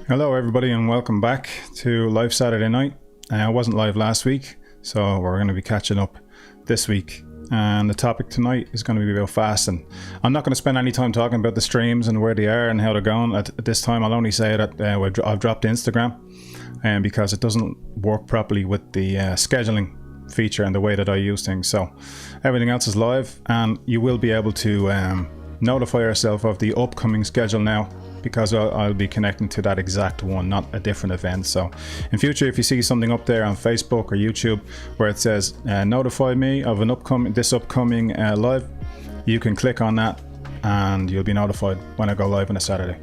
Hello everybody and welcome back to Live Saturday Night. I wasn't live last week, so we're going to be catching up this week. And the topic tonight is going to be about fasting. I'm not going to spend any time talking about the streams and where they are and how they're going at this time. I'll only say that I've dropped Instagram because it doesn't work properly with the scheduling feature and the way that I use things. So everything else is live, and you will be able to notify yourself of the upcoming schedule now, because I'll be connecting to that exact one, not a different event. So in future, if you see something up there on Facebook or YouTube where it says notify me of this upcoming live, you can click on that and you'll be notified when I go live on a Saturday.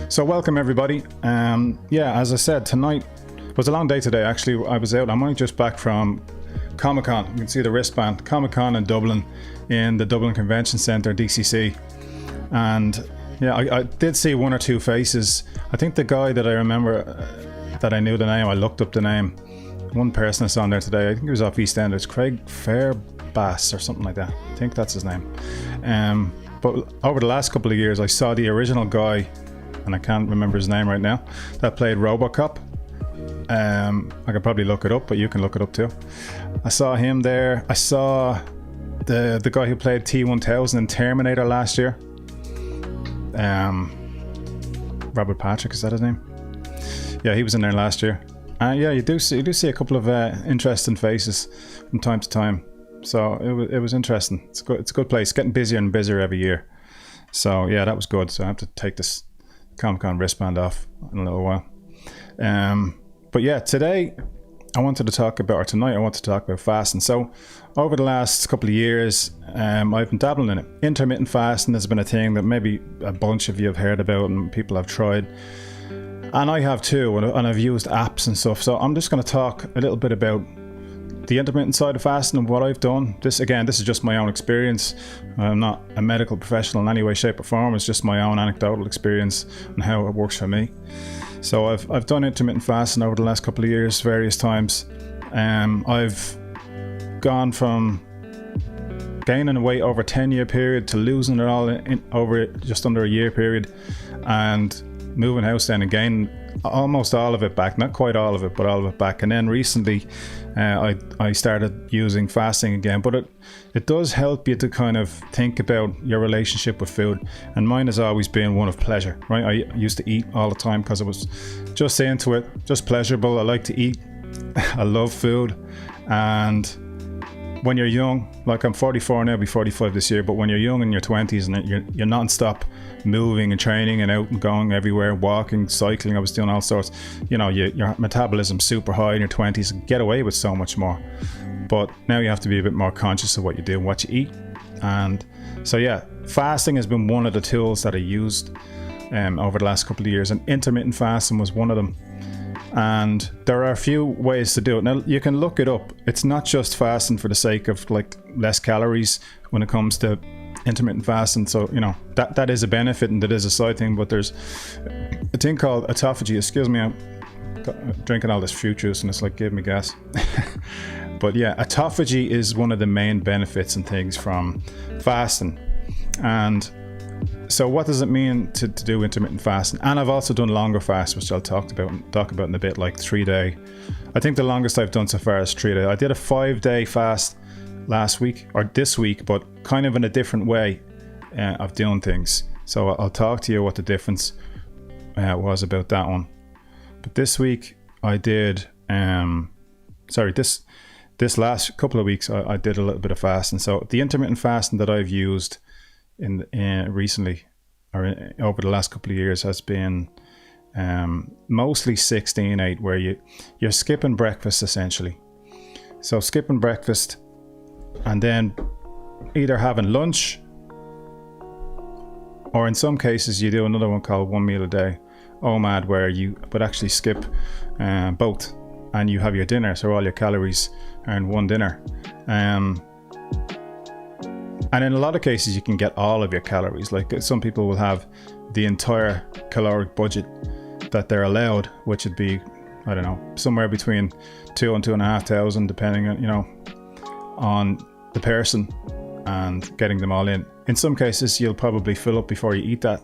So welcome everybody. As I said, tonight was a long day today. Actually, I was out. I'm only just back from Comic-Con. You can see the wristband. Comic-Con in Dublin, in the Dublin Convention Centre, DCC. And yeah, I did see one or two faces. I think the guy that I remember, that I knew the name, I looked up the name. One person I saw on there today, I think he was off EastEnders, Craig Fairbass or something like that. I think that's his name. But over the last couple of years, I saw the original guy, and I can't remember his name right now, that played RoboCop. I could probably look it up, but you can look it up too. I saw him there. I saw the guy who played T-1000 in Terminator last year. Robert Patrick, is that his name? Yeah, he was in there last year. Yeah, you do see a couple of interesting faces from time to time. So it was interesting. It's a good place. It's getting busier and busier every year. So yeah, that was good. So I have to take this Comic-Con wristband off in a little while. But yeah, tonight I wanted to talk about fasting. So over the last couple of years, I've been dabbling in it. Intermittent fasting has been a thing that maybe a bunch of you have heard about and people have tried. And I have too, and I've used apps and stuff. So I'm just going to talk a little bit about the intermittent side of fasting and what I've done. This is just my own experience. I'm not a medical professional in any way, shape or form. It's just my own anecdotal experience and how it works for me. So I've done intermittent fasting over the last couple of years, various times. I've gone from gaining weight over a 10-year period to losing it all over just under a year period, and moving house then and gaining almost all of it back, not quite all of it, but all of it back. And then recently I started using fasting again, but it does help you to kind of think about your relationship with food. And mine has always been one of pleasure, right? I used to eat all the time because I was just into it, just pleasurable. I like to eat. I love food. And when you're young, like I'm 44 now, I'll be 45 this year, but when you're young in your 20s and you're non-stop moving and training and out and going everywhere, walking, cycling, I was doing all sorts, your metabolism's super high in your 20s, and get away with so much more. But now you have to be a bit more conscious of what you do and what you eat. And so yeah, fasting has been one of the tools that I used over the last couple of years, and intermittent fasting was one of them. And there are a few ways to do it. Now you can look it up. It's not just fasting for the sake of like less calories when it comes to intermittent fasting. So that is a benefit and that is a side thing. But there's a thing called autophagy. Excuse me, I'm drinking all this fruit juice and it's like giving me gas. But yeah, autophagy is one of the main benefits and things from fasting. And so what does it mean to do intermittent fasting? And I've also done longer fasts, which I'll talk about in a bit, like 3-day. I think the longest I've done so far is 3-day. I did a 5-day fast last week, or this week, but kind of in a different way of doing things. So I'll talk to you what the difference was about that one. But this week I did, this last couple of weeks I did a little bit of fasting. So the intermittent fasting that I've used recently or over the last couple of years has been mostly 16-8, where you're skipping breakfast essentially. So skipping breakfast and then either having lunch, or in some cases you do another one called 1 meal a day, OMAD, where you would actually skip both and you have your dinner, so all your calories are in one dinner. And in a lot of cases, you can get all of your calories. Like some people will have the entire caloric budget that they're allowed, which would be, I don't know, somewhere between 2,000 and 2,500, depending on the person and getting them all in. In some cases, you'll probably fill up before you eat that,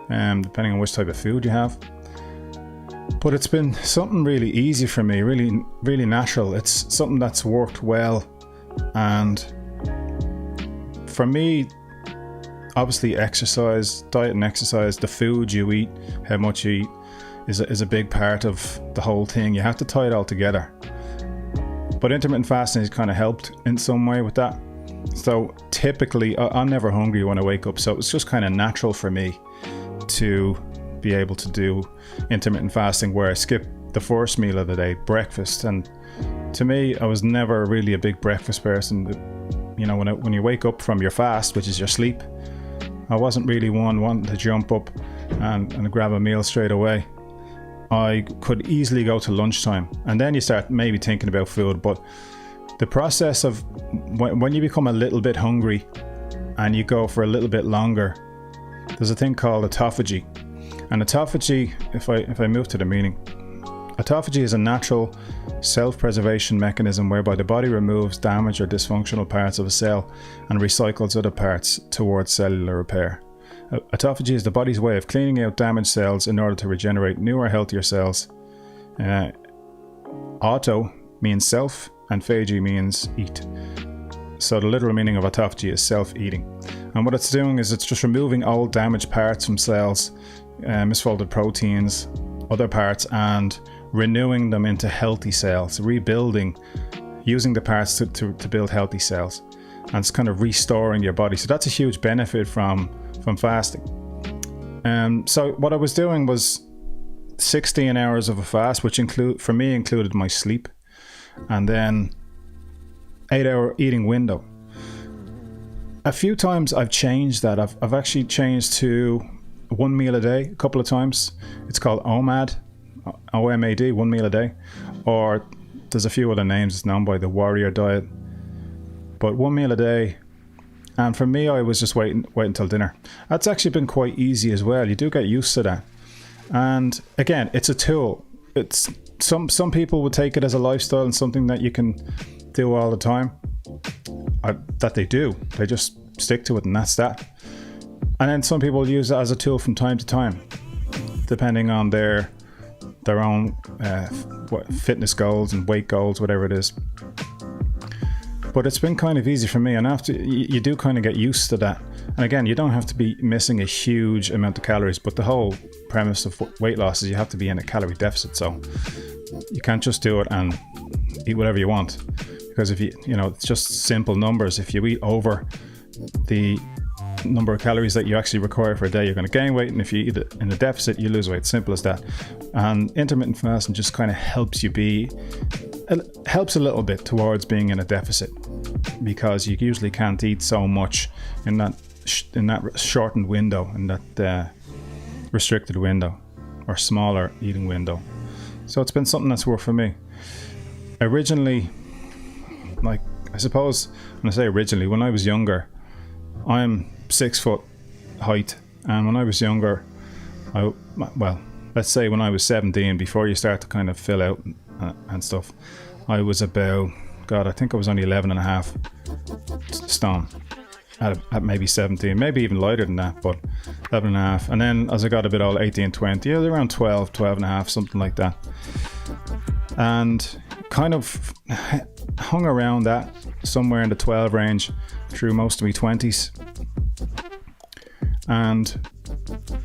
depending on which type of food you have. But it's been something really easy for me, really, really natural. It's something that's worked well. And for me, obviously exercise, diet and exercise, the food you eat, how much you eat is a big part of the whole thing. You have to tie it all together. But intermittent fasting has kind of helped in some way with that. So typically, I'm never hungry when I wake up. So it's just kind of natural for me to be able to do intermittent fasting where I skip the first meal of the day, breakfast. And to me, I was never really a big breakfast person. You know, when you wake up from your fast, which is your sleep, I wasn't really one wanting to jump up and grab a meal straight away. I could easily go to lunchtime, and then you start maybe thinking about food. But the process of when you become a little bit hungry and you go for a little bit longer, there's a thing called autophagy. And autophagy, if I move to the meaning, autophagy is a natural self-preservation mechanism whereby the body removes damaged or dysfunctional parts of a cell and recycles other parts towards cellular repair. Autophagy is the body's way of cleaning out damaged cells in order to regenerate newer, healthier cells. Auto means self and phagy means eat. So the literal meaning of autophagy is self-eating. And what it's doing is it's just removing old damaged parts from cells, misfolded proteins, other parts, and renewing them into healthy cells, rebuilding, using the parts to build healthy cells. And it's kind of restoring your body. So that's a huge benefit from fasting. So what I was doing was 16 hours of a fast, which included my sleep, and then 8-hour eating window. A few times I've changed that. I've actually changed to 1 meal a day a couple of times. It's called OMAD, OMAD, 1 meal a day. Or there's a few other names it's known by, the warrior diet. But 1 meal a day. And for me, I was just waiting until dinner. That's actually been quite easy as well. You do get used to that. And again, it's a tool. It's some people would take it as a lifestyle and something that you can do all the time. That they do. They just stick to it, and that's that. And then some people use it as a tool from time to time, depending on their own fitness goals and weight goals, whatever it is. But it's been kind of easy for me, and after you do kind of get used to that. And again, you don't have to be missing a huge amount of calories, but the whole premise of weight loss is you have to be in a calorie deficit. So you can't just do it and eat whatever you want, because if it's just simple numbers. If you eat over the number of calories that you actually require for a day, you're going to gain weight, and if you eat it in a deficit, you lose weight. Simple as that. And intermittent fasting just kind of helps a little bit towards being in a deficit, because you usually can't eat so much in that shortened window, in that restricted window or smaller eating window. So it's been something that's worked for me. Originally, I suppose when I say originally, when I was younger, I'm 6 foot height, and when I was younger, let's say when I was 17, before you start to kind of fill out and stuff, I was about, I think I was only 11 and a half stone at maybe 17, maybe even lighter than that, but 11 and a half. And then as I got a bit older, 18, 20, around 12 and a half, something like that. And kind of hung around that, somewhere in the 12 range through most of my 20s. And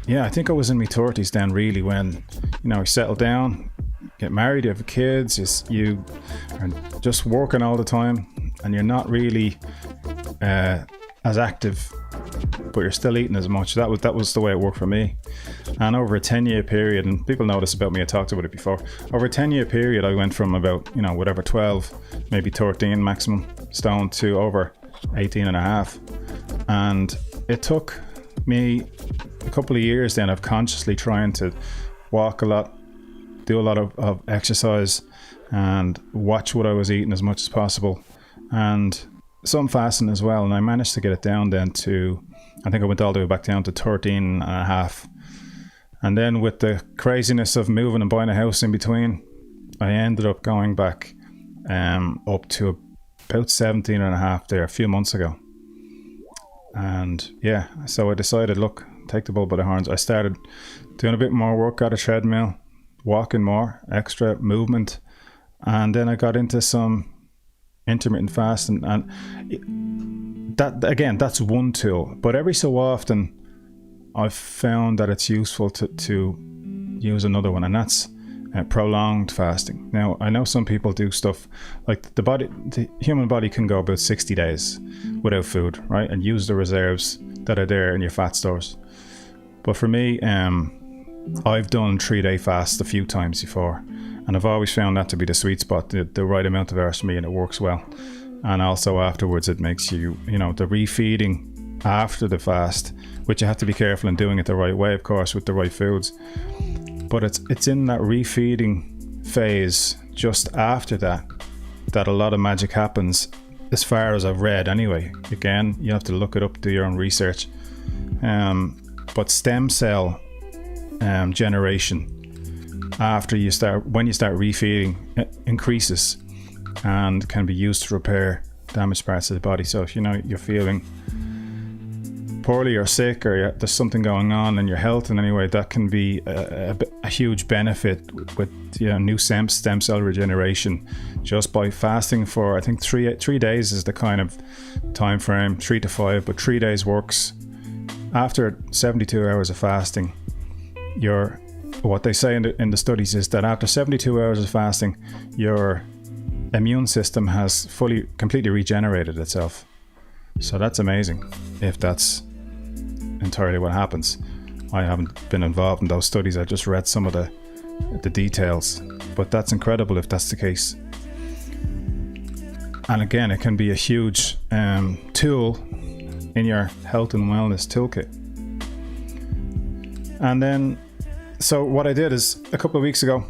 yeah, I think I was in my 30s then, really, when I settled down, get married, you have kids, you are just working all the time, and you're not really as active, but you're still eating as much. That was the way it worked for me. And over a 10-year period, and people know this about me, I talked about it before, over a 10-year period I went from about 12, maybe 13 maximum stone to over 18 and a half. And it took me a couple of years then of consciously trying to walk a lot, do a lot of exercise, and watch what I was eating as much as possible, and some fasting as well. And I managed to get it down then to, I think I went all the way back down to 13 and a half. And then with the craziness of moving and buying a house in between, I ended up going back up to about 17 and a half there a few months ago. And yeah, so I decided, look, take the bull by the horns. I started doing a bit more work, got a treadmill, walking more, extra movement. And then I got into some intermittent fasting, and that, again, that's one tool. But every so often I've found that it's useful to use another one, and that's prolonged fasting. Now, I know some people do stuff like the human body can go about 60 days without food, right? And use the reserves that are there in your fat stores. But for me, I've done 3-day fasts a few times before, and I've always found that to be the sweet spot, the right amount of hours for me, and it works well. And also afterwards, it makes you, the refeeding after the fast, which you have to be careful in doing it the right way, of course, with the right foods. But it's in that refeeding phase just after that a lot of magic happens, as far as I've read anyway. Again, you have to look it up, do your own research. But stem cell generation when you start refeeding increases and can be used to repair damaged parts of the body. So if you're feeling poorly or sick, or there's something going on in your health in any way, that can be a huge benefit with new stem cell regeneration just by fasting for, I think, 3 days is the kind of time frame, 3 to 5, but 3 days works. After 72 hours of fasting, what they say in the studies is that after 72 hours of fasting, your immune system has completely regenerated itself. So that's amazing if that's entirely what happens. I haven't been involved in those studies. I just read some of the details, but that's incredible if that's the case. And again, it can be a huge tool in your health and wellness toolkit. And then, so what I did is a couple of weeks ago,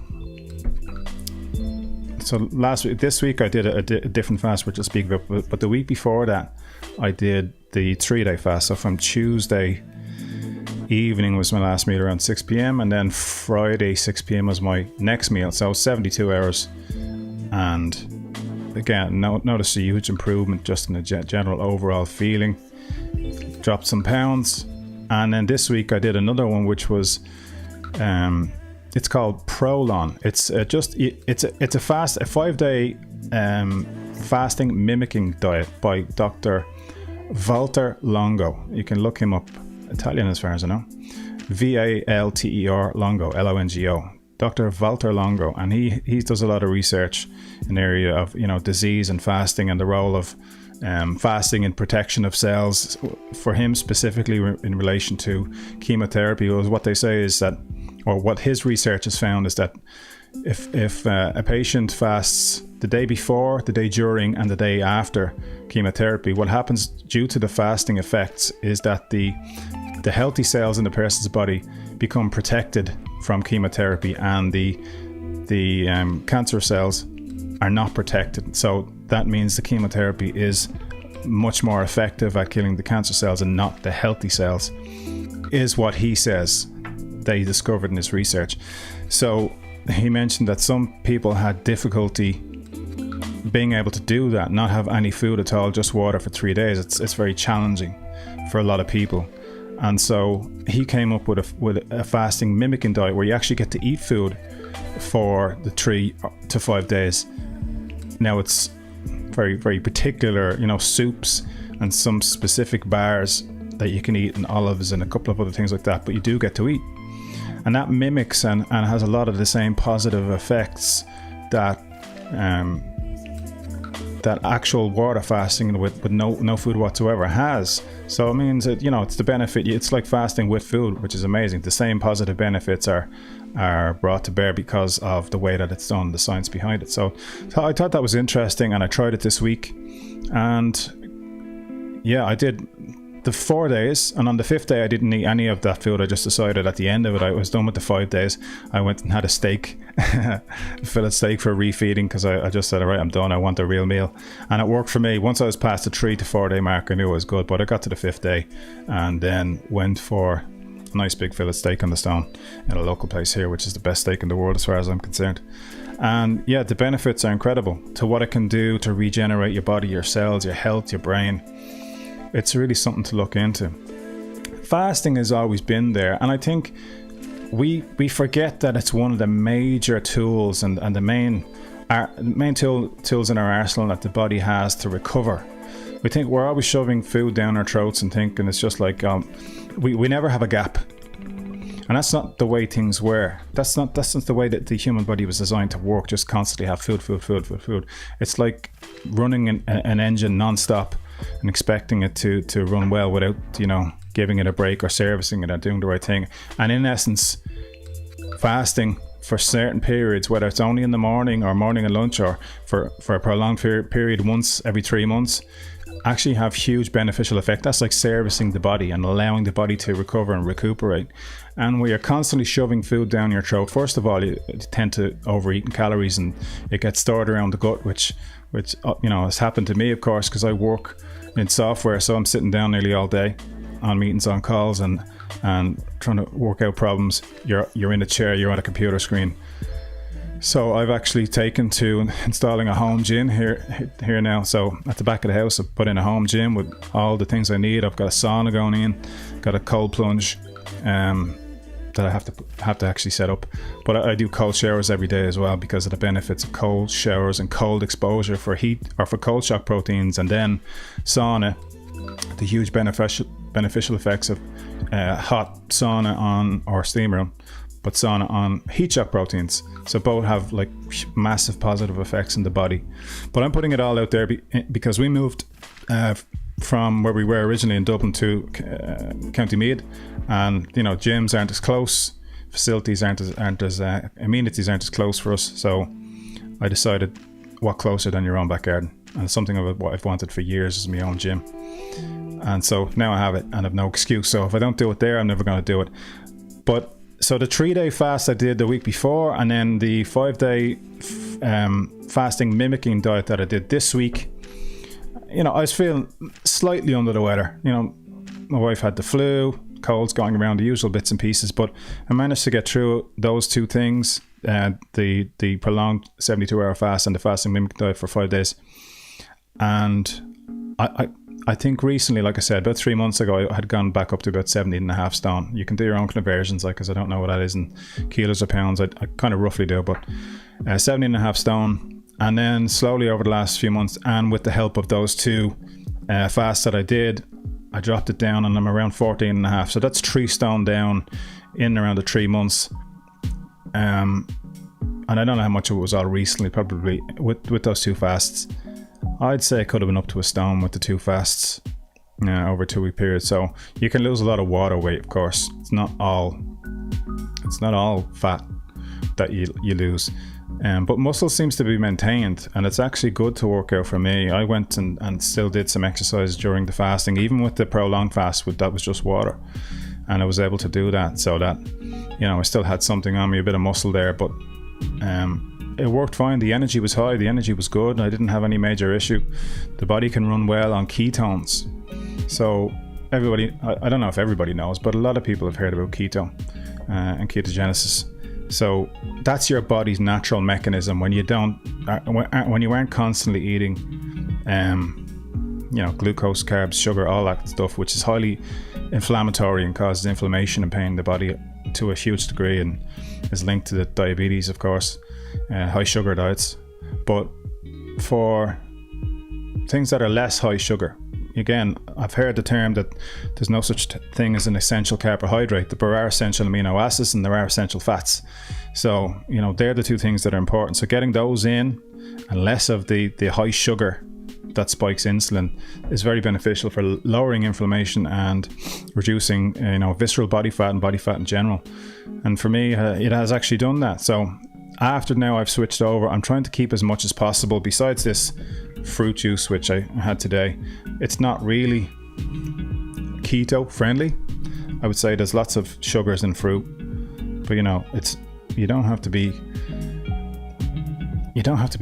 so this week I did a different fast, which I'll speak about, but the week before that I did the 3-day fast. So from Tuesday evening was my last meal around 6 p.m. and then Friday 6 p.m. was my next meal. So 72 hours. And again, noticed a huge improvement just in the general overall feeling. Dropped some pounds. And then this week I did another one, which was it's called Prolon. It's a 5-day fasting mimicking diet by Dr. Walter Longo. You can look him up. Italian as far as I know. Valter Longo, Longo. Dr. Walter Longo, and he does a lot of research in the area of disease and fasting, and the role of fasting in protection of cells. For him specifically in relation to chemotherapy, was what they say is that, or what his research has found is that if a patient fasts the day before, the day during, and the day after chemotherapy, what happens due to the fasting effects is that the healthy cells in the person's body become protected from chemotherapy, and the cancer cells are not protected. So that means the chemotherapy is much more effective at killing the cancer cells and not the healthy cells, is what he says they discovered in his research. So he mentioned that some people had difficulty being able to do that, not have any food at all, just water for 3 days. It's very challenging for a lot of people. And so he came up with a fasting mimicking diet where you actually get to eat food for the 3 to 5 days. Now it's very, very particular, soups and some specific bars that you can eat, and olives and a couple of other things like that, but you do get to eat. And that mimics and has a lot of the same positive effects that that actual water fasting with no food whatsoever has. So it means that it's the benefit. It's like fasting with food, which is amazing. The same positive benefits are brought to bear because of the way that it's done, the science behind it. So I thought that was interesting, and I tried it this week, and yeah, I did the 4 days, and on the 5th day I didn't eat any of that food. I just decided at the end of it, I was done with the 5 days. I went and had a steak, a fillet steak for refeeding, because I just said, all right, I'm done, I want a real meal. And it worked for me. Once I was past the 3 to 4 day mark, I knew it was good. But I got to the 5th day and then went for a nice big fillet steak on the stone in a local place here, which is the best steak in the world as far as I'm concerned. And yeah, the benefits are incredible to what it can do to regenerate your body, your cells, your health, your brain. It's really something to look into. Fasting has always been there, and I think we forget that it's one of the major tools and the main tools in our arsenal that the body has to recover. We think we're always shoving food down our throats and thinking it's just like we never have a gap, and that's not the way things were. That's not the way that the human body was designed to work. Just constantly have food. It's like running an engine non-stop and expecting it to run well without giving it a break or servicing it or doing the right thing. And in essence, fasting for certain periods, whether it's only in the morning or morning and lunch or for a prolonged period once every 3 months, actually have huge beneficial effect. That's like servicing the body and allowing the body to recover and recuperate. And we are constantly shoving food down your throat. First of all, you tend to overeat in calories and it gets stored around the gut, which has happened to me, of course, because I work in software, so I'm sitting down nearly all day on meetings, on calls, and trying to work out problems. You're in a chair, you're on a computer screen. So I've actually taken to installing a home gym here now. So at the back of the house, I've put in a home gym with all the things I need. I've got a sauna going in, got a cold plunge that I have to actually set up. But I do cold showers every day as well because of the benefits of cold showers and cold exposure for heat or for cold shock proteins, and then sauna, the huge beneficial effects of hot sauna on or steam room, but sauna on heat shock proteins. So both have like massive positive effects in the body. But I'm putting it all out there because we moved from where we were originally in Dublin to County Meath, and gyms aren't as close, facilities aren't as amenities aren't as close for us. So I decided, what closer than your own back garden? And it's something of what I've wanted for years is my own gym. And so now I have it and I've no excuse. So if I don't do it there, I'm never going to do it. But so the 3-day fast I did the week before, and then the 5-day fasting mimicking diet that I did this week, I was feeling slightly under the weather. My wife had the flu, colds going around, the usual bits and pieces, but I managed to get through those two things, the prolonged 72-hour fast and the fasting mimicking diet for 5 days. And I think recently, like I said, about 3 months ago, I had gone back up to about 17.5 stone. You can do your own conversions, because I don't know what that is in kilos or pounds. I kind of roughly do, but 17.5 stone. And then slowly over the last few months, and with the help of those two fasts that I did, I dropped it down and I'm around 14.5. So that's 3 stone down in around the 3 months. And I don't know how much it was all recently, probably with those two fasts. I'd say it could have been up to 1 stone with the two fasts over a 2-week period. So you can lose a lot of water weight, of course. It's not all fat that you lose. But muscle seems to be maintained, and it's actually good to work out for me. I went and still did some exercise during the fasting, even with the prolonged fast, that was just water. And I was able to do that so that, I still had something on me, a bit of muscle there, but it worked fine. The energy was high, the energy was good, and I didn't have any major issue. The body can run well on ketones. So everybody, I don't know if everybody knows, but a lot of people have heard about keto and ketogenesis. So that's your body's natural mechanism when you aren't constantly eating glucose, carbs, sugar, all that stuff, which is highly inflammatory and causes inflammation and pain in the body to a huge degree, and is linked to the diabetes, of course, high sugar diets. But for things that are less high sugar, again, I've heard the term that there's no such thing as an essential carbohydrate, but there are essential amino acids and there are essential fats. So, they're the two things that are important. So getting those in and less of the high sugar that spikes insulin is very beneficial for lowering inflammation and reducing, visceral body fat and body fat in general. And for me, it has actually done that. So after now I've switched over, I'm trying to keep as much as possible. Besides this fruit juice, which I had today, it's not really keto friendly. I would say there's lots of sugars in fruit, but you don't have to be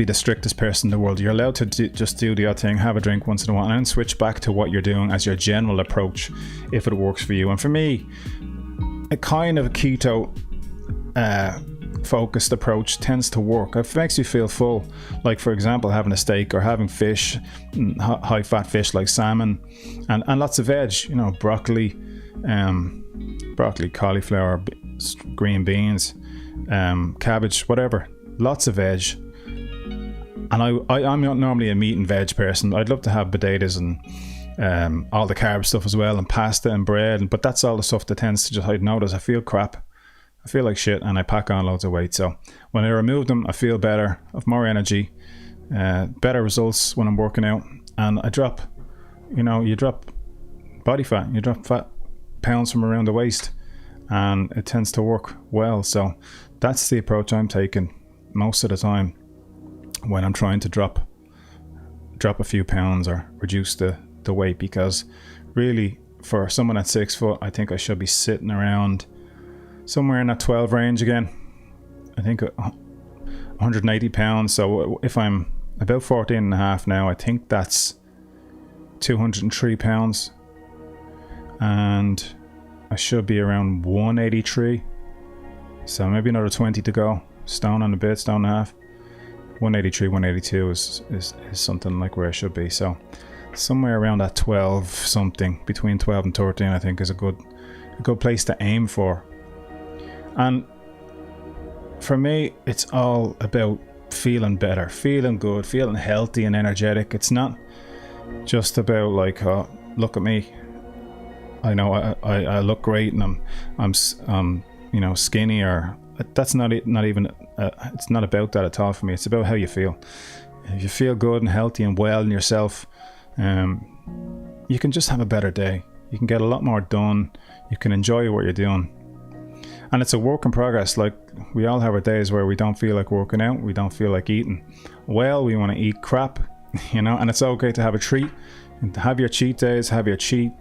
the strictest person in the world. You're allowed to just do the odd thing, have a drink once in a while, and then switch back to what you're doing as your general approach if it works for you. And for me, a kind of keto focused approach tends to work. It makes you feel full, like for example having a steak or having fish, high fat fish like salmon, and lots of veg, broccoli, cauliflower, green beans, cabbage, whatever, lots of veg. And I'm not normally a meat and veg person. I'd love to have potatoes and all the carb stuff as well, and pasta and bread, but that's all the stuff that tends to just, I notice I feel crap, I feel like shit, and I pack on loads of weight. So when I remove them, I feel better, I have more energy, better results when I'm working out, and I drop, you drop body fat, you drop fat pounds from around the waist, and it tends to work well. So that's the approach I'm taking most of the time when I'm trying to drop a few pounds or reduce the weight, because really for someone at 6 foot, I think I should be sitting around somewhere in that 12 range again. I think 180 pounds. So if I'm about 14 and a half now, I think that's 203 pounds, and I should be around 183. So maybe another 20 to go. Stone and a bit, stone and a half. 183, 182 is something like where I should be. So somewhere around that 12 something, between 12 and 13, I think is a good place to aim for. And for me, it's all about feeling better, feeling good, feeling healthy and energetic. It's not just about like, oh, look at me, I know I look great and I'm skinny, or that's not even it's not about that at all for me. It's about how you feel. If you feel good and healthy and well in yourself, you can just have a better day. You can get a lot more done. You can enjoy what you're doing. And it's a work in progress. Like, we all have our days where we don't feel like working out, we don't feel like eating well, we want to eat crap, and it's okay to have a treat. And have your cheat days, have a cheat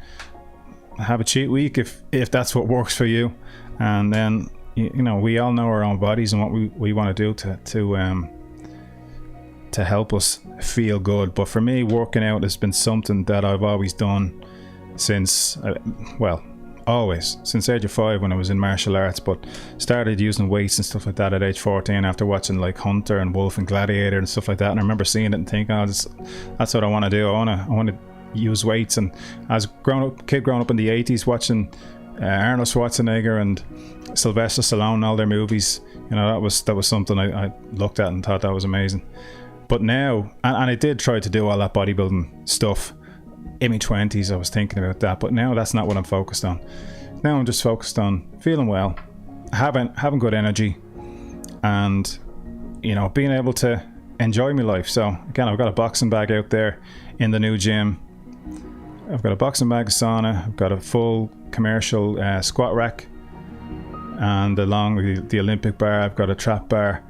week if that's what works for you. And then we all know our own bodies and what we want to do to help us feel good. But for me, working out has been something that I've always done since always, since age of 5 when I was in martial arts, but started using weights and stuff like that at age 14 after watching like Hunter and Wolf and Gladiator and stuff like that. And I remember seeing it and thinking, that's what I want to do. I want to use weights. And as kid growing up in the 80s, watching Arnold Schwarzenegger and Sylvester Stallone, all their movies, that was something I looked at and thought that was amazing. But now, and I did try to do all that bodybuilding stuff in my 20s, I was thinking about that, but now that's not what I'm focused on. Now I'm just focused on feeling well, having good energy, and being able to enjoy my life. So again, I've got a boxing bag out there in the new gym. I've got a boxing bag, sauna, I've got a full commercial squat rack, and along the Olympic bar, I've got a trap bar,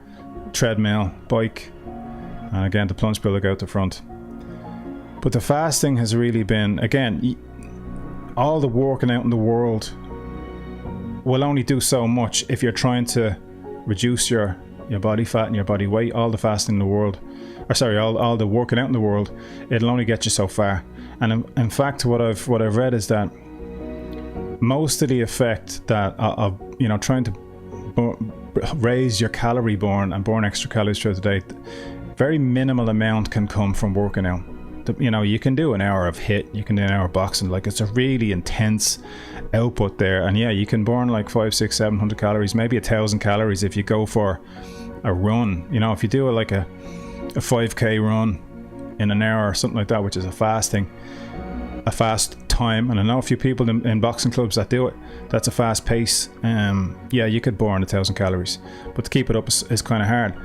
treadmill, bike, and again the plunge pool out the front. But the fasting has really been, again, all the working out in the world will only do so much if you're trying to reduce your body fat and your body weight. All the fasting in the world, all the working out in the world, it'll only get you so far. And in fact, what I've read is that most of the effect that of trying to raise your calorie burn and burn extra calories throughout the day, very minimal amount can come from working out. You can do an hour of HIIT, you can do an hour of boxing, like it's a really intense output there, and you can burn like 500, 600, 700 calories, maybe 1,000 calories if you go for a run. If you do a 5k run in an hour or something like that, which is a fast time, and I know a few people in boxing clubs that do it. That's a fast pace. You could burn 1,000 calories, but to keep it up is kind of hard.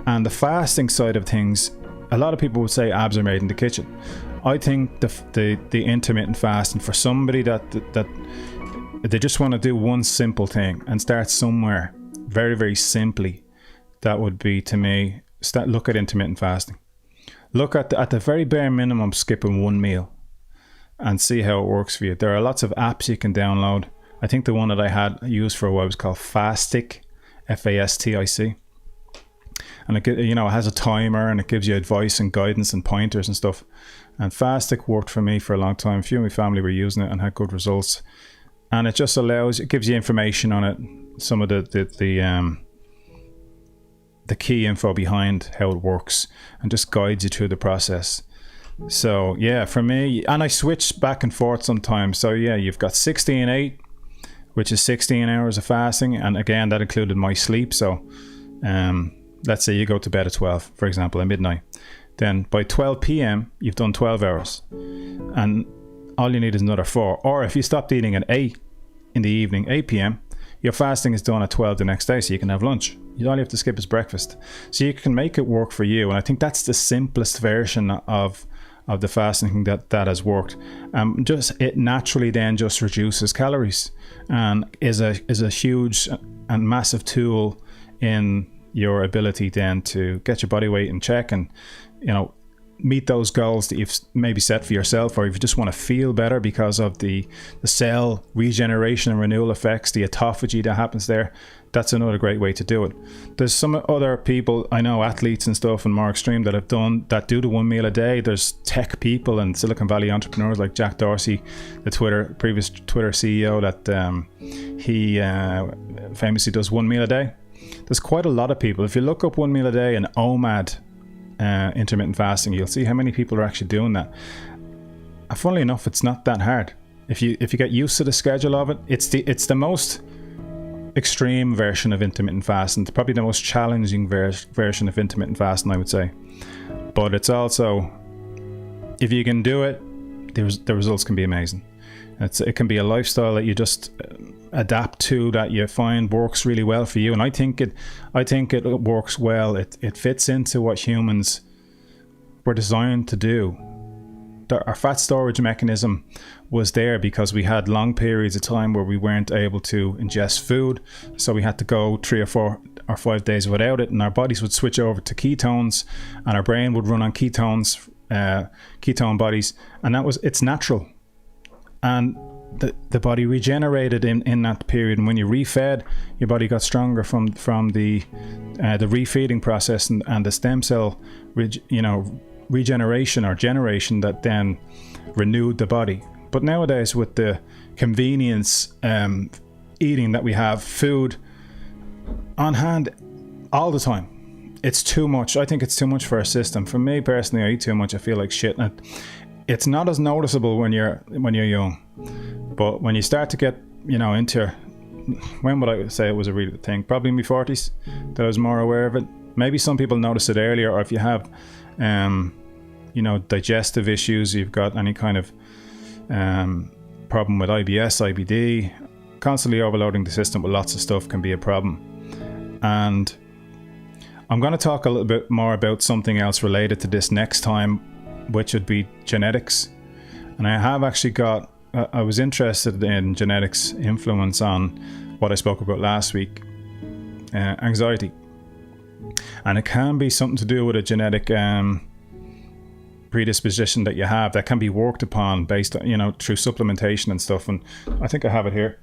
And the fasting side of things, a lot of people would say abs are made in the kitchen. I think the intermittent fasting, for somebody that they just want to do one simple thing and start somewhere very, very simply, that would be, to me, look at intermittent fasting. Look at the very bare minimum, skipping one meal and see how it works for you. There are lots of apps you can download. I think the one that I had used for a while was called Fastic, Fastic. And it has a timer, and it gives you advice and guidance and pointers and stuff. And Fastic worked for me for a long time. A few of my family were using it and had good results. And it just it gives you information on it, some of the key info behind how it works, and just guides you through the process. So for me, and I switch back and forth sometimes. So you've got 16-8 which is 16 hours of fasting. And again, that included my sleep. So let's say you go to bed at 12, for example, at midnight. Then by 12 p.m., you've done 12 hours. And all you need is another 4. Or if you stopped eating at 8 in the evening, 8 p.m., your fasting is done at 12 the next day, so you can have lunch. All you have to skip is breakfast. So you can make it work for you. And I think that's the simplest version of the fasting that has worked. Just it naturally then just reduces calories and is a huge and massive tool in your ability then to get your body weight in check and, you know, meet those goals that you've maybe set for yourself, or if you just want to feel better because of the cell regeneration and renewal effects, the autophagy that happens there. That's another great way to do it. There's some other people, I know, athletes and stuff and more extreme, that do the 1 meal a day. There's tech people and Silicon Valley entrepreneurs like Jack Dorsey, the previous Twitter CEO, that he famously does 1 meal a day. There's quite a lot of people. If you look up 1 meal a day and OMAD, intermittent fasting, you'll see how many people are actually doing that. And funnily enough, it's not that hard if you get used to the schedule of it. It's the most extreme version of intermittent fasting. It's probably the most challenging version of intermittent fasting, I would say. But it's also, if you can do it, the results can be amazing. It can be a lifestyle that you just adapt to, that you find works really well for you. And I think it works well. It fits into what humans were designed to do. Our fat storage mechanism was there because we had long periods of time where we weren't able to ingest food, so we had to go 3 or 4 or 5 days without it, and our bodies would switch over to ketones, and our brain would run on ketones, ketone bodies, and it's natural. And the body regenerated in that period, and when you refed, your body got stronger from the refeeding process and the stem cell regeneration or generation that then renewed the body. But nowadays, with the convenience eating that we have, food on hand all the time, it's too much. I think it's too much for our system. For me personally, I eat too much. I feel like shit. And it's not as noticeable when you're young, but when you start to get, into, when would I say it was a real thing? Probably in my 40s that I was more aware of it. Maybe some people notice it earlier, or if you have digestive issues, you've got any kind of problem with IBS, IBD, constantly overloading the system with lots of stuff can be a problem. And I'm going to talk a little bit more about something else related to this next time, which would be genetics. And I have actually I was interested in genetics influence on what I spoke about last week, anxiety. And it can be something to do with a genetic predisposition that you have that can be worked upon based on, through supplementation and stuff. And I think I have it here.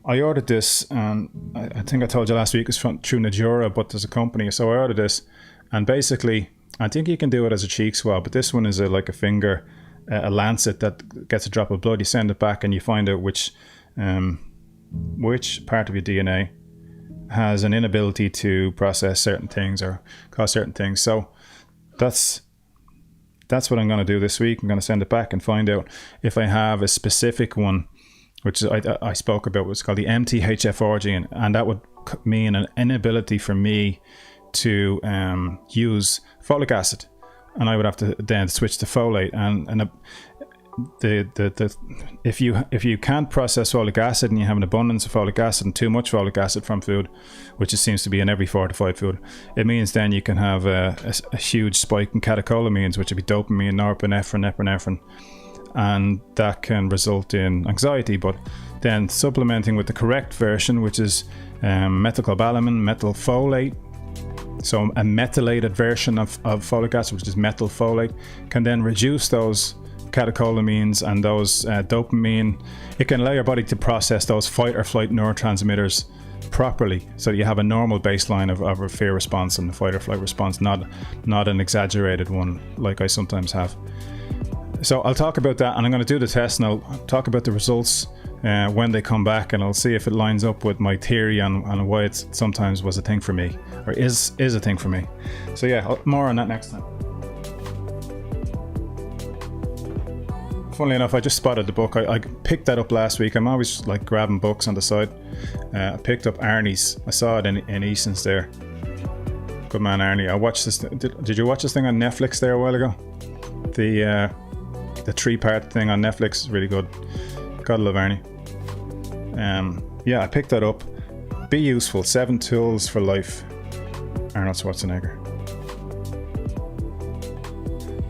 I ordered this, and I think I told you last week it's through Najura, but there's a company. So I ordered this, and basically, I think you can do it as a cheek swab, but this one is like a finger, a lancet that gets a drop of blood. You send it back, and you find out which part of your DNA has an inability to process certain things or cause certain things. So that's what I'm going to do this week. I'm going to send it back and find out if I have a specific one, which I spoke about, what's called the MTHFR gene, and that would mean an inability for me to use folic acid, and I would have to then switch to folate. And if you can't process folic acid and you have an abundance of folic acid and too much folic acid from food, which it seems to be in every fortified food, it means then you can have a huge spike in catecholamines, which would be dopamine, norepinephrine, epinephrine, and that can result in anxiety. But then supplementing with the correct version, which is methylcobalamin, methylfolate, so a methylated version of folic acid, which is methylfolate, can then reduce those catecholamines and those dopamine. It can allow your body to process those fight or flight neurotransmitters properly, so that you have a normal baseline of a fear response and the fight or flight response, not an exaggerated one like I sometimes have. So I'll talk about that, and I'm going to do the test, and I'll talk about the results when they come back, and I'll see if it lines up with my theory on why it sometimes was a thing for me, or is a thing for me. So yeah, more on that next time. funnily enough, I just spotted the book. I picked that up last week. I'm always like grabbing books on the side. I picked up Arnie's. I saw it in Easton's there. Good man, Arnie. I watched this. Did you watch this thing on Netflix there a while ago? The 3-part thing on Netflix is really good. Gotta love Arnie. Yeah, I picked that up. Be useful. 7 tools for life. Arnold Schwarzenegger.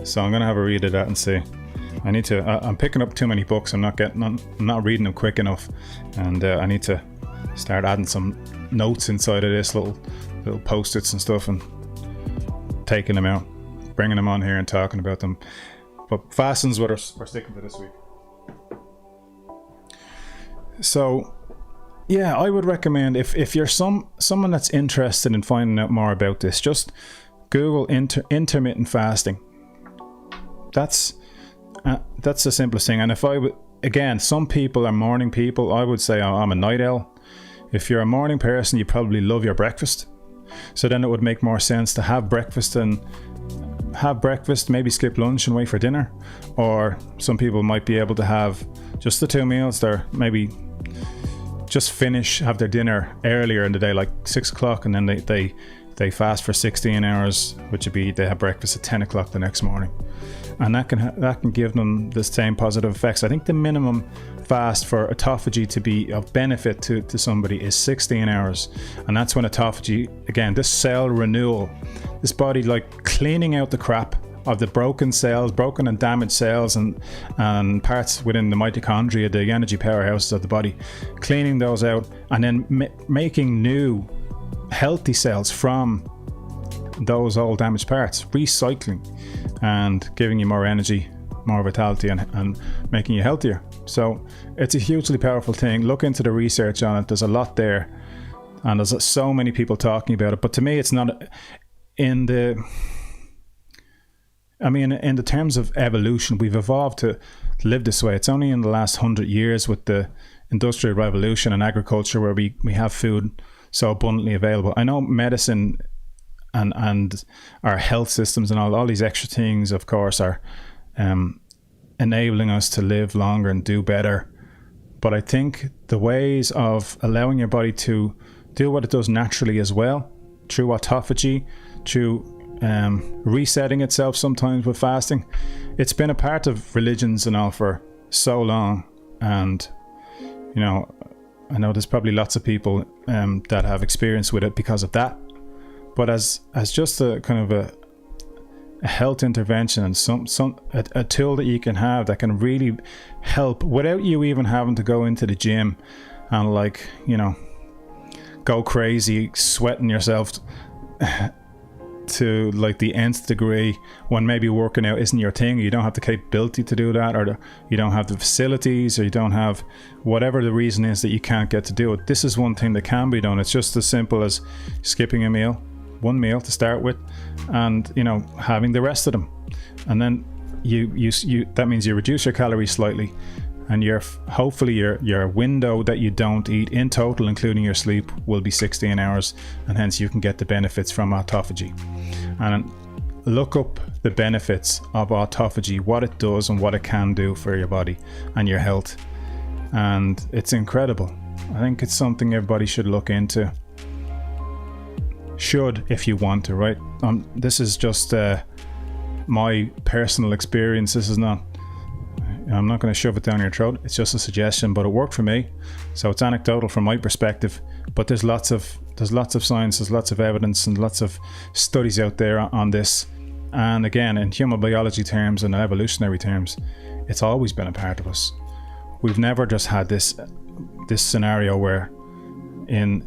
So I'm gonna have a read of that and see. I need to. I'm picking up too many books. I'm not reading them quick enough, and I need to start adding some notes inside of this, little post-its and stuff, and taking them out, bringing them on here and talking about them. But fasting's what we're sticking to this week. So, yeah, I would recommend if you're someone that's interested in finding out more about this, just Google intermittent fasting. That's the simplest thing. And if again, some people are morning people. I would say I'm a night owl. If you're a morning person, you probably love your breakfast. So then it would make more sense to have breakfast, maybe skip lunch and wait for dinner. Or some people might be able to have just the 2 meals. They're maybe just have their dinner earlier in the day, like 6 o'clock, and then they fast for 16 hours, which would be they have breakfast at 10 o'clock the next morning. And that can give them the same positive effects. I think the minimum fast for autophagy to be of benefit to somebody is 16 hours. And that's when autophagy, again, this cell renewal, this body like cleaning out the crap of the broken and damaged cells and parts within the mitochondria, the energy powerhouses of the body, cleaning those out and then making new healthy cells from those old damaged parts, recycling and giving you more energy, more vitality, and making you healthier. So it's a hugely powerful thing. Look into the research on it. There's a lot there, and there's so many people talking about it. But to me, it's not in the terms of evolution. We've evolved to live this way. It's only in the last 100 years with the Industrial Revolution and agriculture where we have food so abundantly available. I know medicine and our health systems and all these extra things, of course, are enabling us to live longer and do better. But I think the ways of allowing your body to do what it does naturally as well, through autophagy, through resetting itself sometimes with fasting, it's been a part of religions and all for so long. And I know there's probably lots of people that have experience with it because of that. But as just a kind of a health intervention and a tool that you can have that can really help without you even having to go into the gym and go crazy sweating yourself to like the nth degree when maybe working out isn't your thing. You don't have the capability to do that, or you don't have the facilities, or you don't have whatever the reason is that you can't get to do it. This is one thing that can be done. It's just as simple as skipping one meal to start with, and having the rest of them, and then you that means you reduce your calories slightly, and hopefully your window that you don't eat in total, including your sleep, will be 16 hours, and hence you can get the benefits from autophagy. And look up the benefits of autophagy, what it does and what it can do for your body and your health, and it's incredible. I think it's something everybody should look into. If you want to, right? This is just my personal experience. I'm not going to shove it down your throat. It's just a suggestion, but it worked for me. So it's anecdotal from my perspective, but there's lots of science, there's lots of evidence, and lots of studies out there on this. And again, in human biology terms and evolutionary terms, it's always been a part of us. We've never just had this scenario where in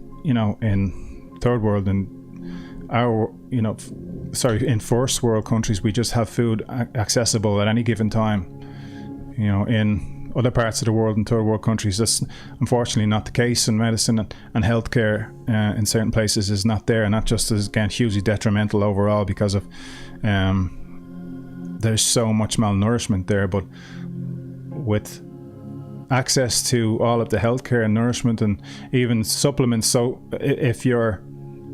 third world and in first world countries, we just have food accessible at any given time. In other parts of the world, in third world countries, that's unfortunately not the case. And medicine and healthcare in certain places is not there, and that just is, again, hugely detrimental overall because of there's so much malnourishment there. But with access to all of the healthcare and nourishment and even supplements, so if you're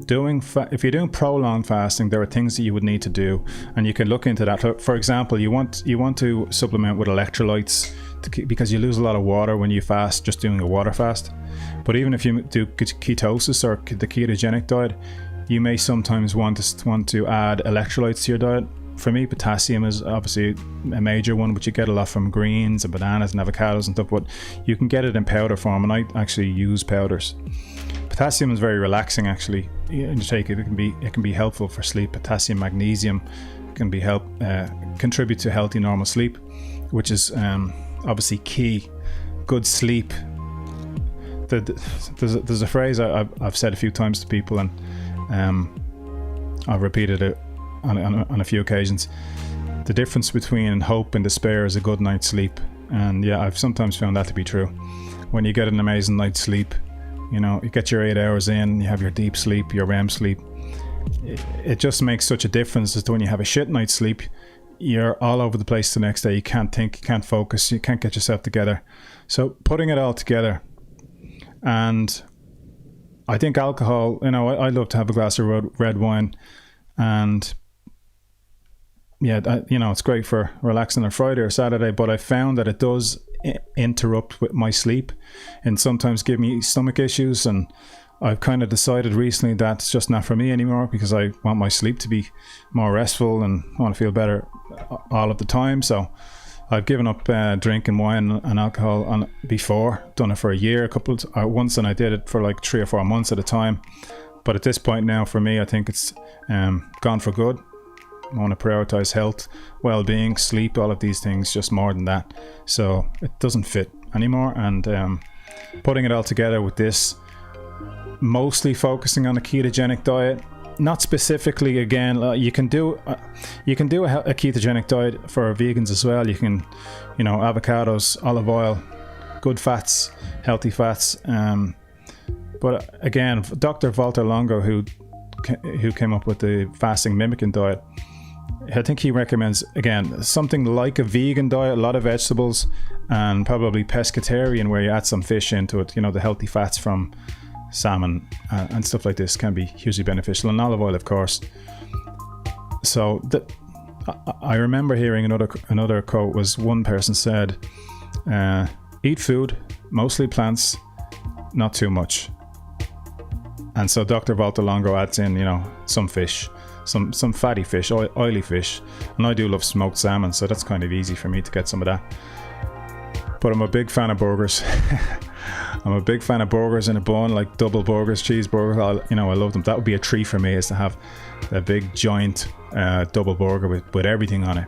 if you're doing prolonged fasting, there are things that you would need to do, and you can look into that. For example, you want to supplement with electrolytes because you lose a lot of water when you fast, just doing a water fast. But even if you do ketosis or the ketogenic diet, you may sometimes want to add electrolytes to your diet. For me, potassium is obviously a major one, which you get a lot from greens and bananas and avocados and stuff, but you can get it in powder form, and I actually use powders. Potassium is very relaxing, actually. You take it, it can be helpful for sleep. Potassium, magnesium can contribute to healthy, normal sleep, which is obviously key. Good sleep. There's a phrase I've said a few times to people, and I've repeated it on a few occasions. The difference between hope and despair is a good night's sleep. And yeah, I've sometimes found that to be true. When you get an amazing night's sleep, you get your 8 hours in, you have your deep sleep, your REM sleep, it just makes such a difference as to when you have a shit night's sleep, you're all over the place the next day. You can't think, you can't focus, you can't get yourself together. So putting it all together, and I think alcohol, I love to have a glass of red wine, and yeah, it's great for relaxing on Friday or Saturday, but I found that it does interrupt with my sleep and sometimes give me stomach issues, and I've kind of decided recently that it's just not for me anymore, because I want my sleep to be more restful and I want to feel better all of the time. So I've given up drinking wine and alcohol before, done it for a year, once, and I did it for like 3 or 4 months at a time. But at this point now, for me, I think it's gone for good. I want to prioritize health, well-being, sleep, all of these things, just more than that. So it doesn't fit anymore. And putting it all together with this, mostly focusing on a ketogenic diet, not specifically, again, you can do a ketogenic diet for vegans as well. You can, avocados, olive oil, good fats, healthy fats. But again, Dr. Walter Longo, who came up with the fasting mimicking diet, I think he recommends, again, something like a vegan diet, a lot of vegetables, and probably pescatarian, where you add some fish into it. The healthy fats from salmon and stuff like this can be hugely beneficial, and olive oil, of course. So I remember hearing another quote was, one person said, eat food, mostly plants, not too much. And so Dr. Walter Longo adds in, some fish, some fatty fish, oily fish. And I do love smoked salmon, so that's kind of easy for me to get some of that. But I'm a big fan of burgers. I'm a big fan of burgers in a bun, like double burgers, cheeseburgers. I love them. That would be a treat for me, is to have a big giant double burger with everything on it.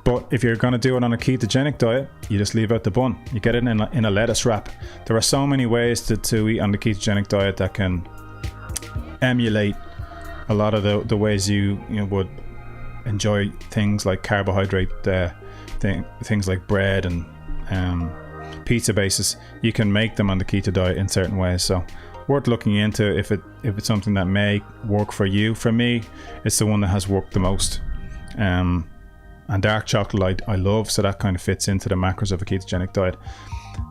But if you're going to do it on a ketogenic diet, you just leave out the bun. You get it in a lettuce wrap. There are so many ways to eat on the ketogenic diet that can emulate a lot of the ways you would enjoy things like carbohydrate things like bread and pizza bases. You can make them on the keto diet in certain ways, so worth looking into if it's something that may work for you. For me, it's the one that has worked the most. And dark chocolate I love, so that kind of fits into the macros of a ketogenic diet.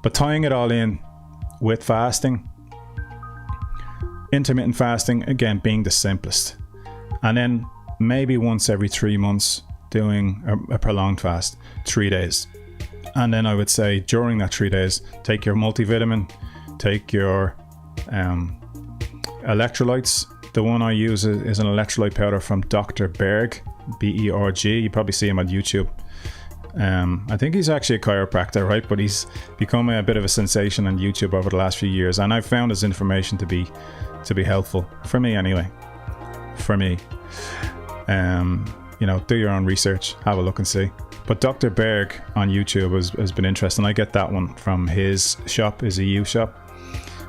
But tying it all in with fasting, intermittent fasting, again, being the simplest, and then maybe once every 3 months doing a prolonged fast, 3 days. And then I would say during that 3 days, take your multivitamin, take your electrolytes. The one I use is an electrolyte powder from Dr. Berg, Berg. You probably see him on YouTube. I think he's actually a chiropractor, right? But he's become a bit of a sensation on YouTube over the last few years, and I've found his information to be helpful for me anyway. For me, do your own research, have a look and see. But Dr. Berg on YouTube has been interesting. I get that one from his shop, his EU shop.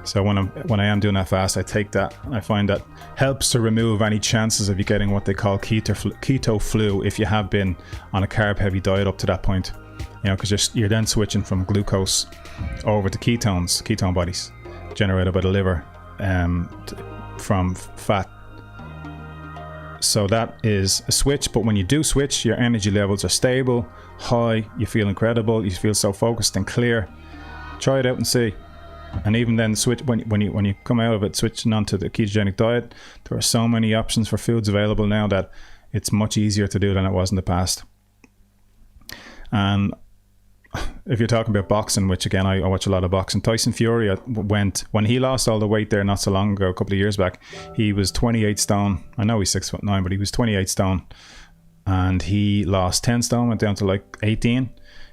So when I am doing that fast, I take that, and I find that helps to remove any chances of you getting what they call keto flu if you have been on a carb heavy diet up to that point. Because you're then switching from glucose over to ketone bodies generated by the liver from fat. So that is a switch, but when you do switch, your energy levels are stable, high, you feel incredible, you feel so focused and clear. Try it out and see. And even then, switch when you come out of it, switching onto the ketogenic diet, there are so many options for foods available now that it's much easier to do than it was in the past. And if you're talking about boxing, which again, I watch a lot of boxing, Tyson Fury when he lost all the weight there not so long ago, a couple of years back, he was 28 stone. I know he's 6'9", but he was 28 stone. And he lost 10 stone, went down to like 18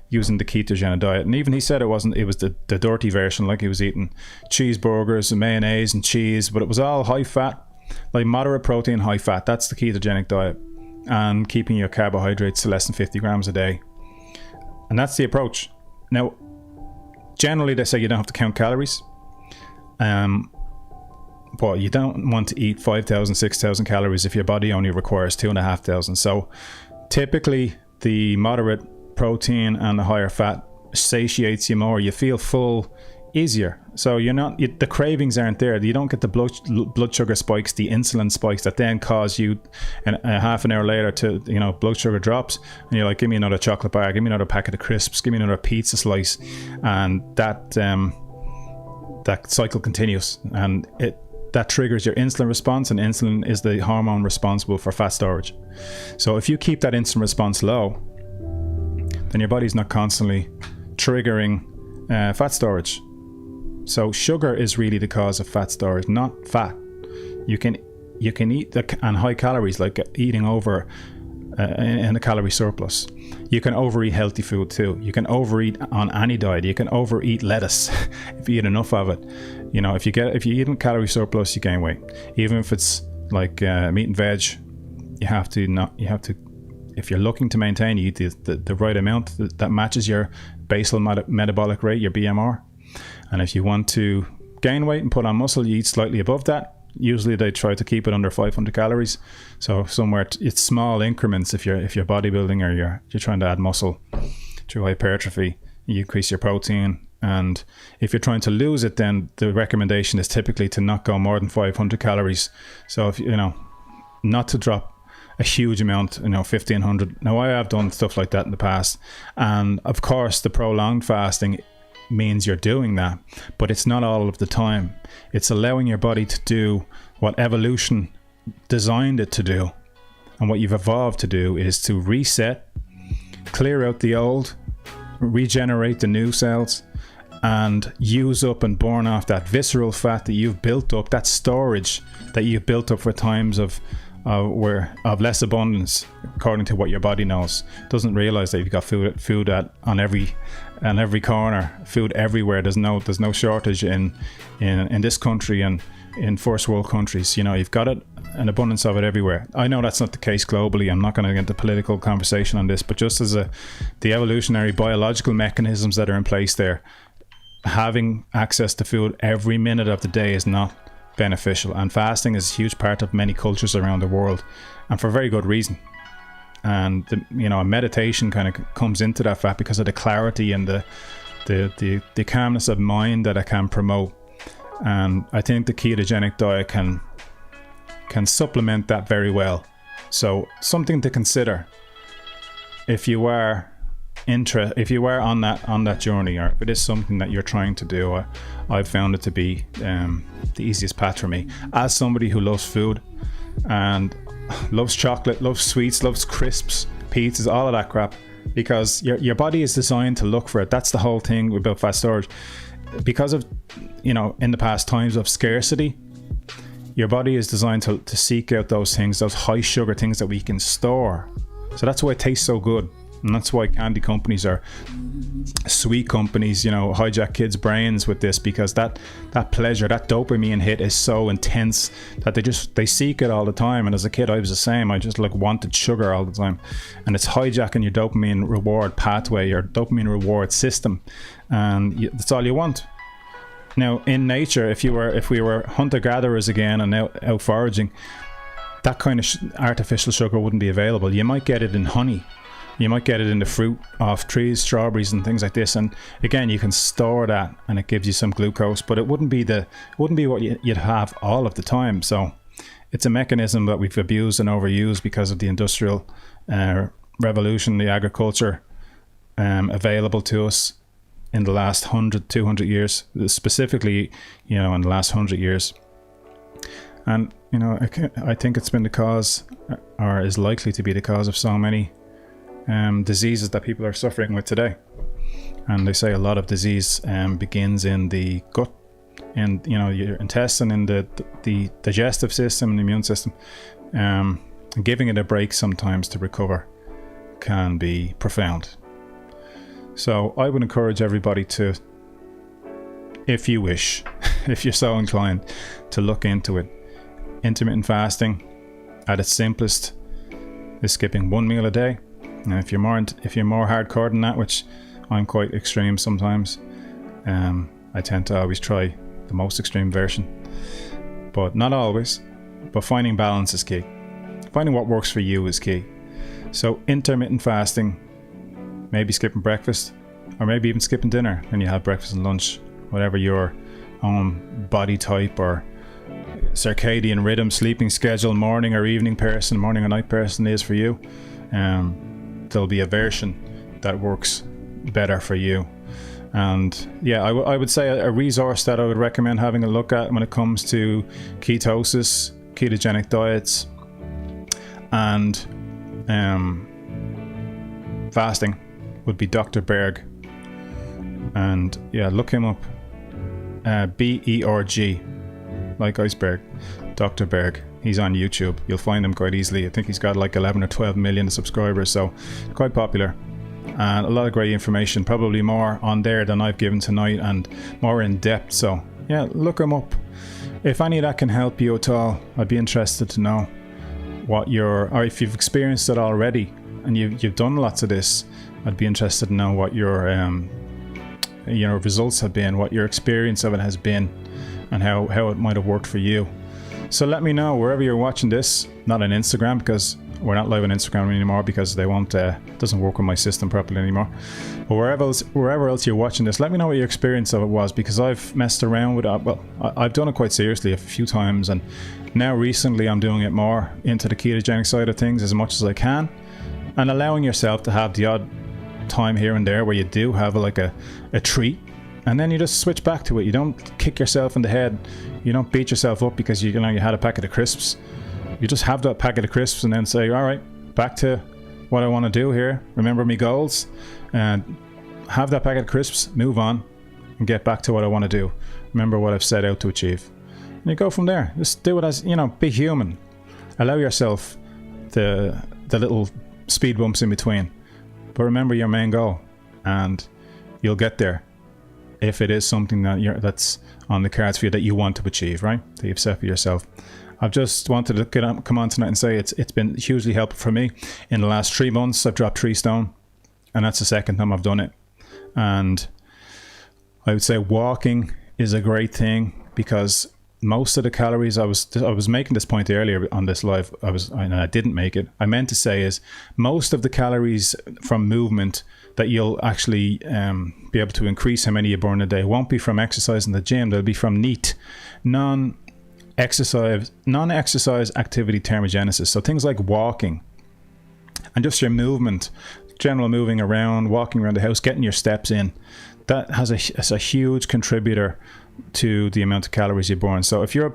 using the ketogenic diet. And even he said it was the dirty version, like he was eating cheeseburgers and mayonnaise and cheese, but it was all high fat, like moderate protein, high fat. That's the ketogenic diet. And keeping your carbohydrates to less than 50 grams a day. And that's the approach. Now, generally they say you don't have to count calories. But you don't want to eat 5,000, 6,000 calories if your body only requires 2,500. So typically the moderate protein and the higher fat satiates you more. You feel full easier. So the cravings aren't there. You don't get the blood sugar spikes, the insulin spikes that then cause you a half an hour later to, blood sugar drops. And you're like, give me another chocolate bar, give me another packet of crisps, give me another pizza slice. And that cycle continues. And that triggers your insulin response, and insulin is the hormone responsible for fat storage. So if you keep that insulin response low, then your body's not constantly triggering fat storage. So sugar is really the cause of fat storage, not fat. You can eat and high calories, like eating over in a calorie surplus. You can overeat healthy food too. You can overeat on any diet. You can overeat lettuce if you eat enough of it. If you eat in calorie surplus, you gain weight. Even if it's like meat and veg, you have to. If you're looking to maintain, you eat the right amount that matches your basal metabolic rate, your BMR. And if you want to gain weight and put on muscle, you eat slightly above that. Usually they try to keep it under 500 calories. So somewhere it's small increments. If you're bodybuilding or you're trying to add muscle through hypertrophy, you increase your protein. And if you're trying to lose it, then the recommendation is typically to not go more than 500 calories. So if not to drop a huge amount, 1,500. Now I have done stuff like that in the past, and of course the prolonged fasting means you're doing that, but it's not all of the time. It's allowing your body to do what evolution designed it to do, and what you've evolved to do is to reset, clear out the old, regenerate the new cells, and use up and burn off that visceral fat that you've built up, that storage that you've built up for times of less abundance, according to what your body knows. It doesn't realize that you've got food on every corner, food everywhere. There's no shortage in this country and in first world countries. You've got an abundance of it everywhere. I know that's not the case globally. I'm not going to get into political conversation on this, but just as the evolutionary biological mechanisms that are in place there, having access to food every minute of the day is not beneficial, and fasting is a huge part of many cultures around the world, and for very good reason. And meditation kind of comes into that fact because of the clarity and the calmness of mind that it can promote. And I think the ketogenic diet can supplement that very well. So something to consider if you are on that journey, or if it is something that you're trying to do. I've found it to be the easiest path for me, as somebody who loves food and loves chocolate, loves sweets, loves crisps, pizzas, all of that crap, because your body is designed to look for it. That's the whole thing about fat storage. Because of in the past times of scarcity, your body is designed to seek out those things, those high sugar things that we can store. So that's why it tastes so good. And that's why candy companies or sweet companies, hijack kids' brains with this, because that pleasure, that dopamine hit is so intense that they seek it all the time. And as a kid, I was the same. I just wanted sugar all the time. And it's hijacking your dopamine reward pathway, your dopamine reward system. And that's all you want. Now, in nature, if we were hunter-gatherers again and out foraging, that kind of artificial sugar wouldn't be available. You might get it in honey. You might get it in the fruit off trees, strawberries and things like this. And again, you can store that and it gives you some glucose, but it wouldn't be what you'd have all of the time. So it's a mechanism that we've abused and overused because of the industrial revolution, the agriculture available to us. in the last 100, 200 years, specifically, in the last 100 years. And, I think it's been the cause, or is likely to be the cause, of so many diseases that people are suffering with today. And they say a lot of disease begins in the gut, and your intestine, in the digestive system and the immune system. Giving it a break sometimes to recover can be profound. So I would encourage everybody to, if you wish, if you're so inclined, to look into it. Intermittent fasting, at its simplest, is skipping one meal a day. And if you're more hardcore than that, which I'm quite extreme sometimes, I tend to always try the most extreme version, but not always. But finding balance is key. Finding what works for you is key. So intermittent fasting, maybe skipping breakfast, or maybe even skipping dinner, and you have breakfast and lunch, whatever your own body type or circadian rhythm, sleeping schedule, morning or evening person, morning or night person is for you. There'll be a version that works better for you. And yeah, I would say a resource that I would recommend having a look at when it comes to ketosis, ketogenic diets, and fasting would be Dr. Berg. And yeah, look him up. Berg, like iceberg. Dr. Berg. He's on YouTube. You'll find him quite easily. I think he's got like 11 or 12 million subscribers, so quite popular. And a lot of great information, probably more on there than I've given tonight, and more in depth. So yeah, look him up. If any of that can help you at all, I'd be interested to know what or if you've experienced it already and you've done lots of this, I'd be interested to know what your results have been, what your experience of it has been, and how it might have worked for you. So let me know wherever you're watching this. Not on Instagram, because we're not live on Instagram anymore, because they won't doesn't work with my system properly anymore. But wherever else you're watching this, let me know what your experience of it was, because I've messed around with it. Well, I've done it quite seriously a few times, and now recently I'm doing it more into the ketogenic side of things as much as I can, and allowing yourself to have the odd time here and there where you do have a treat, and then you just switch back to it. You don't kick yourself in the head. You don't beat yourself up because you had a packet of crisps. You just have that packet of crisps and then say, all right, back to what I want to do here. Remember me goals, and have that packet of crisps, move on, and get back to what I want to do. Remember what I've set out to achieve. And you go from there. Just do it as, be human. Allow yourself the little speed bumps in between. But remember your main goal, and you'll get there if it is something that's on the cards for you that you want to achieve, right? That you've set for yourself. I've just wanted to come on tonight and say it's been hugely helpful for me. In the last 3 months, I've dropped 3 stone, and that's the second time I've done it. And I would say walking is a great thing, because most of the calories I was making this point earlier on this live, I didn't make it. I meant to say is most of the calories from movement that you'll actually be able to increase how many you burn a day won't be from exercise in the gym. They'll be from NEAT, non-exercise activity thermogenesis. So things like walking and just your movement, general moving around, walking around the house, getting your steps in, that has a huge contributor to the amount of calories you burn. So if you're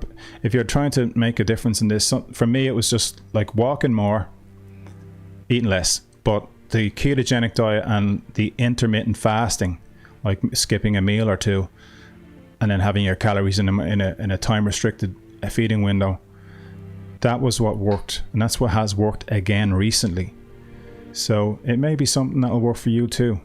trying to make a difference in this, for me it was just like walking more, eating less. But the ketogenic diet and the intermittent fasting, like skipping a meal or two and then having your calories in a time restricted feeding window, that was what worked, and that's what has worked again recently. So it may be something that'll work for you too.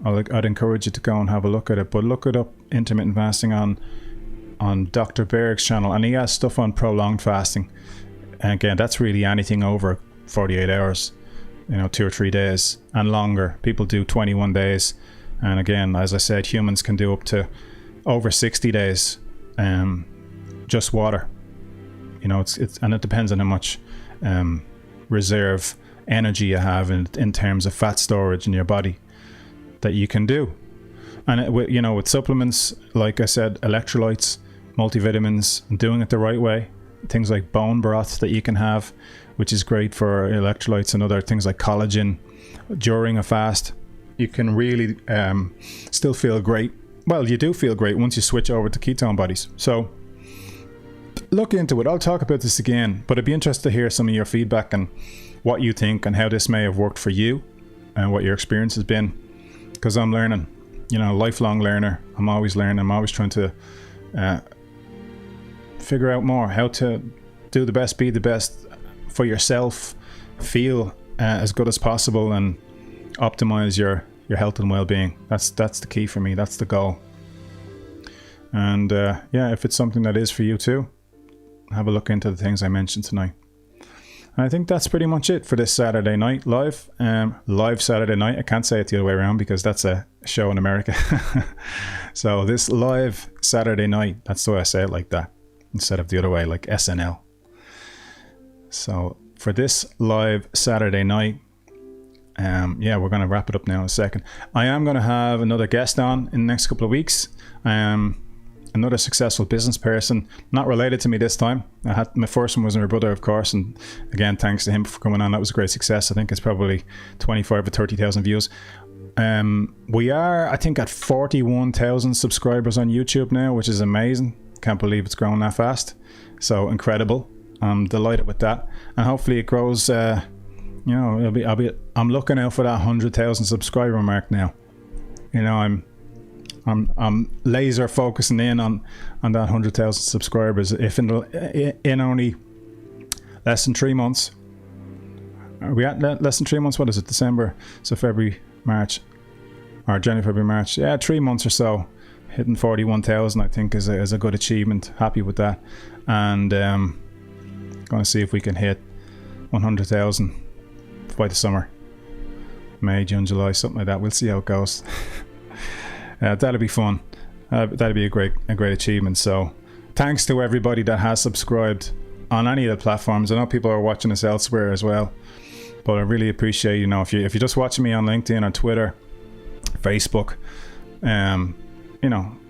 I'd encourage you to go and have a look at it, but look it up, intermittent fasting, on Dr. Berg's channel, and he has stuff on prolonged fasting. And again, that's really anything over 48 hours, 2 or 3 days and longer. People do 21 days, and again, as I said, humans can do up to over 60 days, just water. And it depends on how much reserve energy you have in terms of fat storage in your body that you can do. And with supplements, like I said, electrolytes, multivitamins, and doing it the right way, things like bone broth that you can have, which is great for electrolytes, and other things like collagen during a fast, you can really still feel great. Well, you do feel great once you switch over to ketone bodies. So look into it. I'll talk about this again, but I'd be interested to hear some of your feedback and what you think and how this may have worked for you and what your experience has been. Because I'm learning, lifelong learner. I'm always learning. I'm always trying to figure out more, how to do the best, be the best for yourself, feel as good as possible, and optimize your health and well-being. That's the key for me. That's the goal. And if it's something that is for you too, have a look into the things I mentioned tonight. And I think that's pretty much it for this Saturday night live. Live Saturday night. I can't say it the other way around because that's a show in America. So this live Saturday night, that's the way I say it, like that, instead of the other way, like SNL. So for this live Saturday night, we're going to wrap it up now in a second. I am going to have another guest on in the next couple of weeks. Another successful business person, not related to me this time. My first one was my brother, of course, and again, thanks to him for coming on. That was a great success. I think it's probably 25 or 30,000 views. We are, I think, at 41,000 subscribers on YouTube now, which is amazing. Can't believe it's grown that fast. So incredible. I'm delighted with that, and hopefully it grows. I'm looking out for that 100,000 subscriber mark now. I'm laser focusing in on that 100,000 subscribers. If in only less than 3 months, are we at less than 3 months? What is it? December, so February, March, or January, February, March. Yeah, 3 months or so. Hitting 41,000, I think, is a good achievement. Happy with that, and going to see if we can hit 100,000 by the summer, May, June, July, something like that. We'll see how it goes. That'll be fun. That'll be a great achievement. So thanks to everybody that has subscribed on any of the platforms. I know people are watching us elsewhere as well, but I really appreciate, if you're just watching me on LinkedIn or Twitter, Facebook,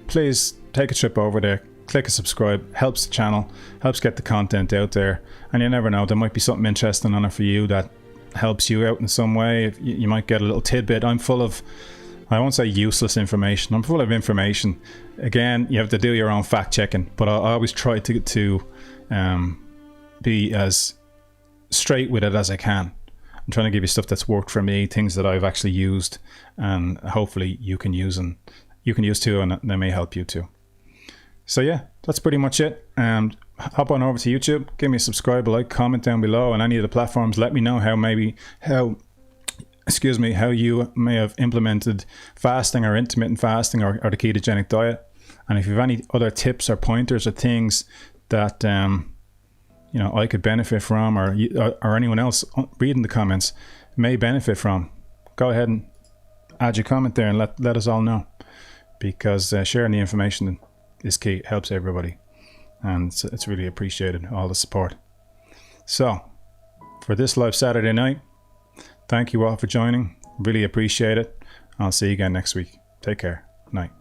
please take a trip over there, click a subscribe. Helps the channel, helps get the content out there, and you never know, there might be something interesting on it for you that helps you out in some way. You might get a little tidbit. I'm full of, I won't say useless information, I'm full of information. Again, you have to do your own fact checking, but I always try to be as straight with it as I can. I'm trying to give you stuff that's worked for me, things that I've actually used, and hopefully you can use too, and they may help you too. So yeah, that's pretty much it. And hop on over to YouTube, give me a subscribe, a like, comment down below on any of the platforms. Let me know how you may have implemented fasting or intermittent fasting or the ketogenic diet. And if you have any other tips or pointers or things that I could benefit from, or anyone else reading the comments may benefit from, go ahead and add your comment there and let us all know, because sharing the information is key. It helps everybody, and it's really appreciated, all the support. So for this live Saturday night, thank you all for joining. Really appreciate it. I'll see you again next week. Take care. Night.